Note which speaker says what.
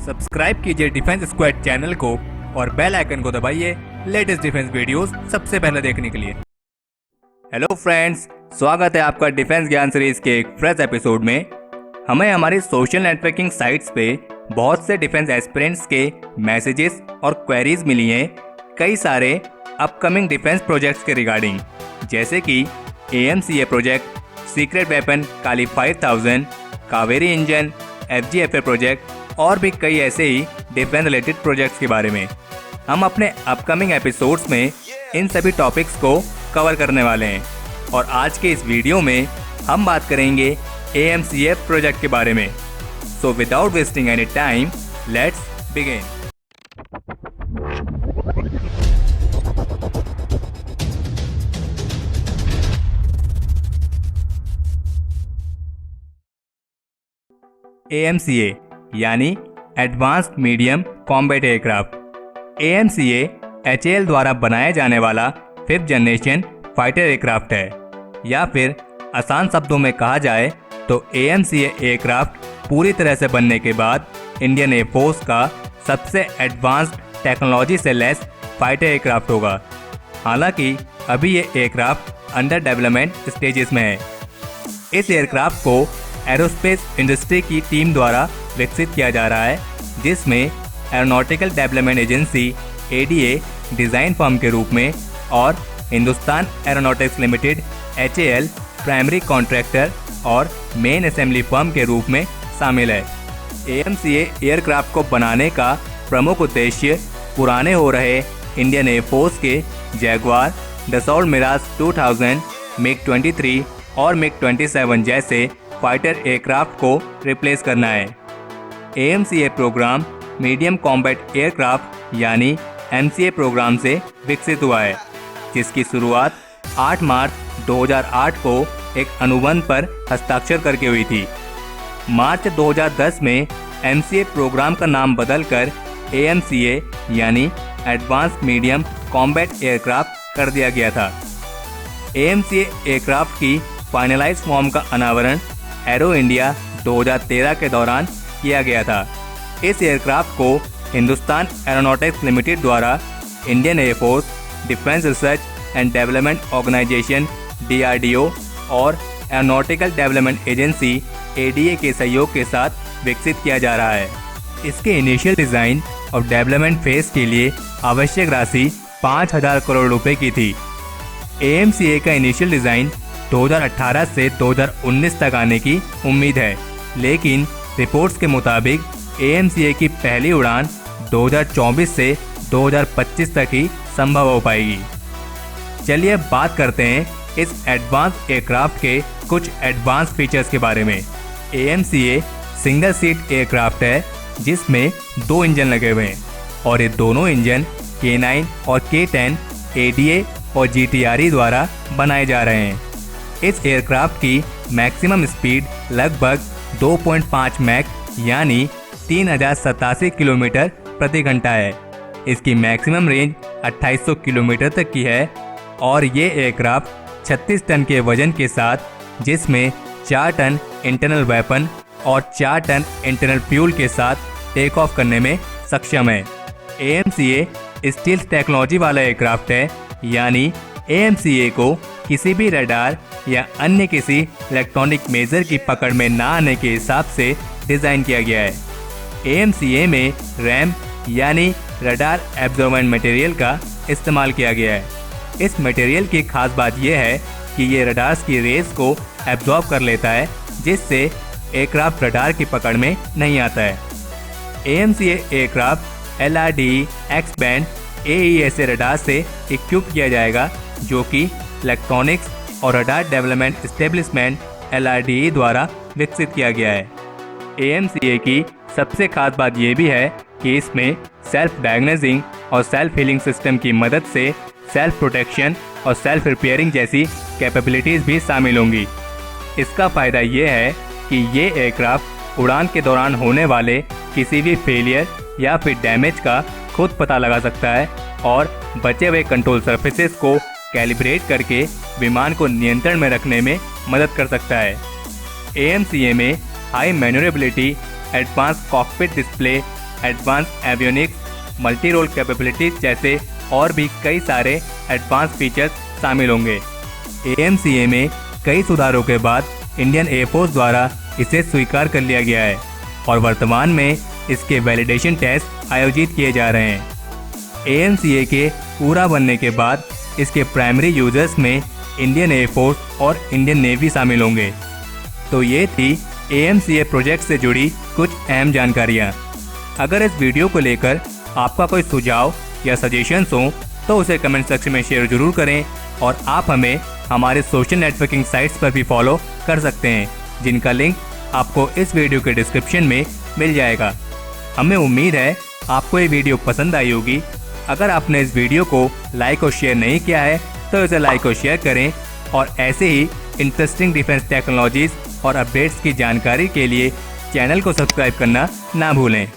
Speaker 1: Subscribe कीजिए defence squad channel को और बेल आइकन को दबाइए लेटेस्ट डिफेंस वीडियोस सबसे पहले देखने के लिए। हेलो फ्रेंड्स, स्वागत है आपका डिफेंस ज्ञान सीरीज के एक फ्रेश एपिसोड में। हमें हमारी सोशल नेटवर्किंग साइट्स पे बहुत से डिफेंस एस्पिरेंट्स के मैसेजेस और क्वेरीज मिली हैं कई सारे अपकमिंग डिफेंस प्रोजेक्ट्स के रिगार्डिंग, जैसे कि AMCA प्रोजेक्ट, सीक्रेट वेपन काली 5000, कावेरी इंजन, FGFA प्रोजेक्ट और भी कई ऐसे ही डिफेंस रिलेटेड प्रोजेक्ट्स के बारे में। हम अपने अपकमिंग एपिसोड्स में इन सभी टॉपिक्स को कवर करने वाले हैं और आज के इस वीडियो में हम बात करेंगे AMCA प्रोजेक्ट के बारे में। So without wasting any time, let's begin. AMCA यानी advanced medium combat aircraft. AMCA HAL द्वारा बनाया जाने वाला 5th जनरेशन फाइटर एयरक्राफ्ट है, या फिर आसान शब्दों में कहा जाए तो AMCA एयरक्राफ्ट पूरी तरह से बनने के बाद इंडियन एयरफोर्स का सबसे एडवांस्ड टेक्नोलॉजी से लैस फाइटर एयरक्राफ्ट होगा। हालांकि अभी ये एयरक्राफ्ट अंडर डेवलपमेंट स्टेजेस में है। इस एयरक्राफ्ट को एरोस्पेस इंडस्ट्री की टीम द्वारा विकसित किया जा रहा है, जिसमें aeronautical development agency ADA design firm के रूप में और Hindustan aeronautics limited HAL primary contractor और मेन असेंबली फर्म के रूप में शामिल है। AMCA एयरक्राफ्ट को बनाने का प्रमुख उद्देश्य पुराने हो रहे इंडियन एयरफोर्स के जैगुआर, डसॉल्ट मिराज 2000, MiG-23 और MiG-27 जैसे फाइटर एयरक्राफ्ट को रिप्लेस करना है। AMCA programme medium combat aircraft यानी MCA प्रोग्राम से विकसित हुआ है, जिसकी शुरुआत 8 मार्च 2008 को एक अनुबंध पर हस्ताक्षर करके हुई थी। मार्च 2010 में MCA प्रोग्राम का नाम बदलकर AMCA यानी एडवांस्ड मीडियम कॉम्बैट एयरक्राफ्ट कर दिया गया था। AMCA एयरक्राफ्ट की फाइनलाइज फॉर्म का अनावरण एरो इंडिया 2013 के दौरान किया गया था। इस एयरक्राफ्ट को हिंदुस्तान एरोनॉटिक्स लिमिटेड द्वारा Indian air force, defence research and development organisation DRDO और एरोनॉटिकल डेवलपमेंट एजेंसी ADA के सहयोग के साथ विकसित किया जा रहा है। इसके इनिशियल डिज़ाइन और डेवलपमेंट फेज के लिए आवश्यक राशि 5000 करोड़ रुपए की थी। AMCA का इनिशियल डिज़ाइन 2018 से 2019 तक आने की उम्मीद है, लेकिन रिपोर्ट्स के मुताबिक AMCA की पहली उड़ान 2024 से 2025 तक ही संभव हो पाएगी। चलिए अब बात करते हैं इस एडवांस एयरक्राफ्ट के कुछ एडवांस फीचर्स के बारे में। AMCA सिंगल सीट एयरक्राफ्ट है, जिसमें 2 इंजन लगे हुए हैं और ये दोनों इंजन K9 और K10 ADA और GTRE द्वारा बनाए जा रहे हैं। इस एयरक्राफ्ट की मैक्सिमम स्पीड लगभग 2.5 मैक यानी 3087 किलोमीटर प्रति घंटा है। इसकी मैक्सिमम रेंज 2800 किलोमीटर तक की है और ये एयरक्राफ्ट 36 टन के वजन के साथ, जिसमें 4 टन इंटरनल वेपन और 4 टन इंटरनल फ्यूल के साथ टेक ऑफ करने में सक्षम है। AMCA स्टील्थ टेक्नोलॉजी वाला एयरक्राफ्ट है, यानी AMCA को किसी भी रडार या अन्य किसी इलेक्ट्रॉनिक मेजर की पकड़ में ना आने के हिसाब से डिज़ाइन किया गया है। AMCA में RAM यानी रडार एब्जॉर्बेंट मटेरियल का इस्तेमाल किया गया है। इस मटेरियल की खास बात यह है कि ये रडार्स की रेस को एब्जॉर्ब कर लेता है, जिससे एयरक्राफ्ट रडार की पकड़ में नहीं आता है। AMCA aircraft LRDE X band AESA radar से इक्विप किया जाएगा, जो कि इलेक्ट्रॉनिक्स और रडार डेवलपमेंट एस्टेब्लिशमेंट LRDE द्वारा विकसित किया गया है। AMCA की सबसे खास बात यह भी है कि इसमें सेल्फ डायग्नोसिंग और सेल्फ हीलिंग सिस्टम की मदद से सेल्फ प्रोटेक्शन और सेल्फ रिपेयरिंग जैसी कैपेबिलिटीज़ भी शामिल होंगी। इसका फ़ायदा ये है कि ये एयरक्राफ्ट उड़ान के दौरान होने वाले किसी भी फेलियर या फिर डैमेज का खुद पता लगा सकता है और बचे हुए कंट्रोल सरफेसेस को कैलिब्रेट करके विमान को नियंत्रण में रखने में मदद कर सकता है। AMCA में high manoeuvrability, advance cockpit display, advance avionics, multi role capabilities जैसे और भी कई सारे एडवांस फीचर्स शामिल होंगे। AMCA में कई सुधारों के बाद इंडियन एयरफोर्स द्वारा इसे स्वीकार कर लिया गया है और वर्तमान में इसके वैलिडेशन टेस्ट आयोजित किए जा रहे हैं। AMCA के पूरा बनने के बाद इसके प्राइमरी यूजर्स में इंडियन एयरफोर्स और इंडियन नेवी शामिल होंगे। तो ये थी AMCA प्रोजेक्ट से जुड़ी कुछ अहम जानकारियाँ। अगर इस वीडियो को लेकर आपका कोई सुझाव या सजेशंस हो तो उसे कमेंट सेक्शन में शेयर जरूर करें और आप हमें हमारे सोशल नेटवर्किंग साइट्स पर भी फॉलो कर सकते हैं, जिनका लिंक आपको इस वीडियो के डिस्क्रिप्शन में मिल जाएगा। हमें उम्मीद है आपको ये वीडियो पसंद आई होगी। अगर आपने इस वीडियो को लाइक और शेयर नहीं किया है तो इसे लाइक और शेयर करें और ऐसे ही इंटरेस्टिंग डिफेंस टेक्नोलॉजीज और अपडेट्स की जानकारी के लिए चैनल को सब्सक्राइब करना ना भूलें।